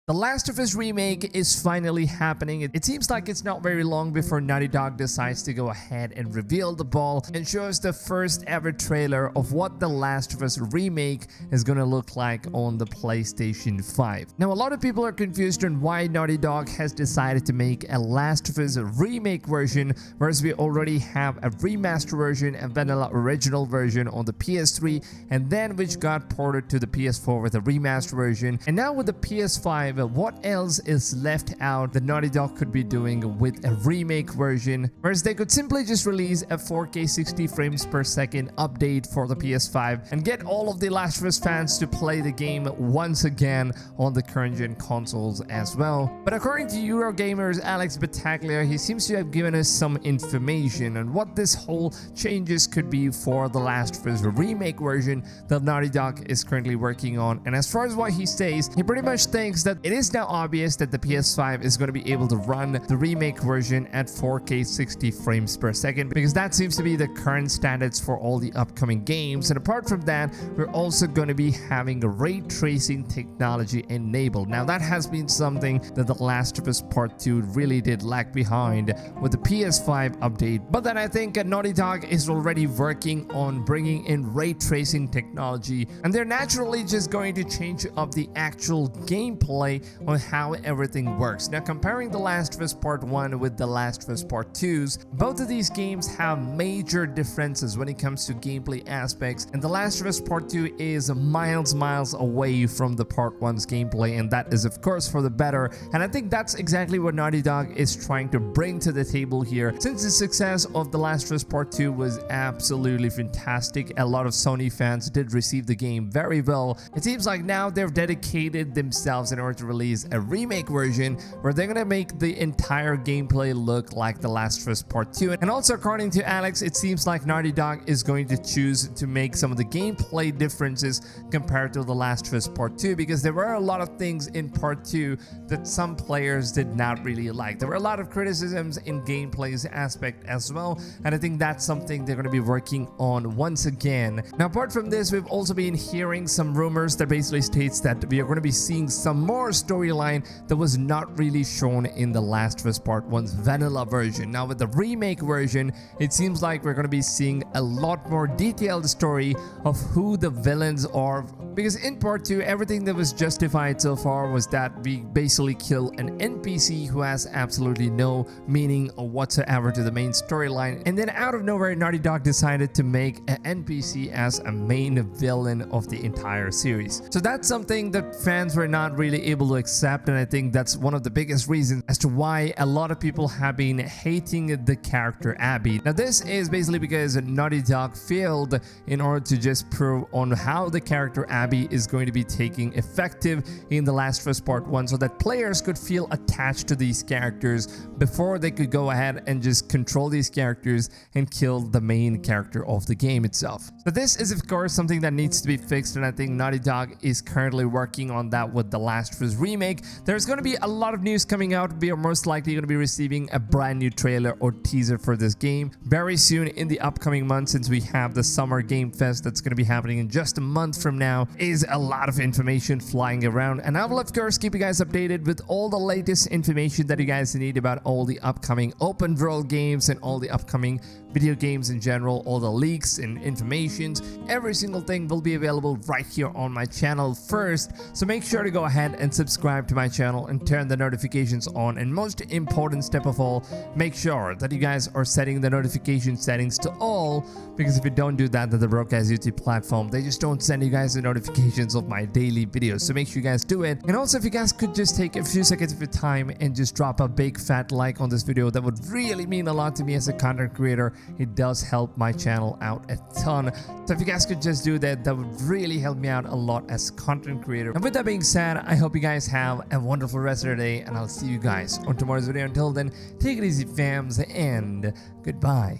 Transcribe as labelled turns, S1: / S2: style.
S1: The Last of Us Remake is finally happening. It seems like it's not very long before Naughty Dog decides to go ahead and reveal the ball and show us the first ever trailer of what The Last of Us Remake is gonna look like on the PlayStation 5. Now, a lot of people are confused on why Naughty Dog has decided to make a Last of Us Remake version, whereas we already have a remaster version, a vanilla original version on the PS3, and then which got ported to the PS4 with a remaster version, and now with the PS5. What else is left out that Naughty Dog could be doing with a remake version? Whereas they could simply just release a 4K 60 frames per second update for the PS5 and get all of the Last of Us fans to play the game once again on the current gen consoles as well. But according to Eurogamer's Alex Battaglia, he seems to have given us some information on what this whole changes could be for the Last of Us remake version that Naughty Dog is currently working on. And as far as what he says, he pretty much thinks that it is now obvious that the PS5 is going to be able to run the remake version at 4K 60 frames per second, because that seems to be the current standards for all the upcoming games. And apart from that, we're also going to be having ray tracing technology enabled. Now, that has been something that The Last of Us Part 2 really did lag behind with the PS5 update. But then I think Naughty Dog is already working on bringing in ray tracing technology, and they're naturally just going to change up the actual gameplay on how everything works. Now, comparing The Last of Us Part 1 with The Last of Us Part 2's, both of these games have major differences when it comes to gameplay aspects, and The Last of Us Part 2 is miles away from the Part 1's gameplay, and that is of course for the better. And I think that's exactly what Naughty Dog is trying to bring to the table here. Since the success of The Last of Us Part 2 was absolutely fantastic, a lot of Sony fans did receive the game very well. It seems like now they've dedicated themselves in order to release a remake version where they're gonna make the entire gameplay look like The Last of Us Part 2. And also, according to Alex, it seems like Naughty Dog is going to choose to make some of the gameplay differences compared to The Last of Us Part 2, because there were a lot of things in Part 2 that some players did not really like. There were a lot of criticisms in gameplay's aspect as well, and I think that's something they're going to be working on once again. Now, apart from this, we've also been hearing some rumors that basically states that we are going to be seeing some more storyline that was not really shown in The Last of Us Part 1's vanilla version. Now, with the remake version, it seems like we're going to be seeing a lot more detailed story of who the villains are, because in Part 2, everything that was justified so far was that we basically kill an NPC who has absolutely no meaning whatsoever to the main storyline, and then out of nowhere, Naughty Dog decided to make an NPC as a main villain of the entire series. So that's something that fans were not really able to accept, and I think that's one of the biggest reasons as to why a lot of people have been hating the character Abby. Now, this is basically because Naughty Dog failed in order to just prove on how the character Abby is going to be taking effective in The Last of Us Part 1, so that players could feel attached to these characters before they could go ahead and just control these characters and kill the main character of the game itself. So this is of course something that needs to be fixed, and I think Naughty Dog is currently working on that with The Last of Us Remake. There's going to be a lot of news coming out. We are most likely going to be receiving a brand new trailer or teaser for this game very soon in the upcoming months, since we have the Summer Game Fest that's going to be happening in just a month from now. Is a lot of information flying around, and I will of course keep you guys updated with all the latest information that you guys need about all the upcoming open world games and all the upcoming video games in general. All the leaks and informations, every single thing will be available right here on my channel first. So make sure to go ahead and subscribe to my channel and turn the notifications on, and most important step of all, make sure that you guys are setting the notification settings to all, because if you don't do that, then the broadcast YouTube platform, they just don't send you guys the notifications of my daily videos. So make sure you guys do it. And also, if you guys could just take a few seconds of your time and just drop a big fat like on this video, that would really mean a lot to me as a content creator. It does help my channel out a ton. So if you guys could just do that, that would really help me out a lot as a content creator. And with that being said, I hope you guys have a wonderful rest of your day, and I'll see you guys on tomorrow's video. Until then, take it easy, fams, and goodbye.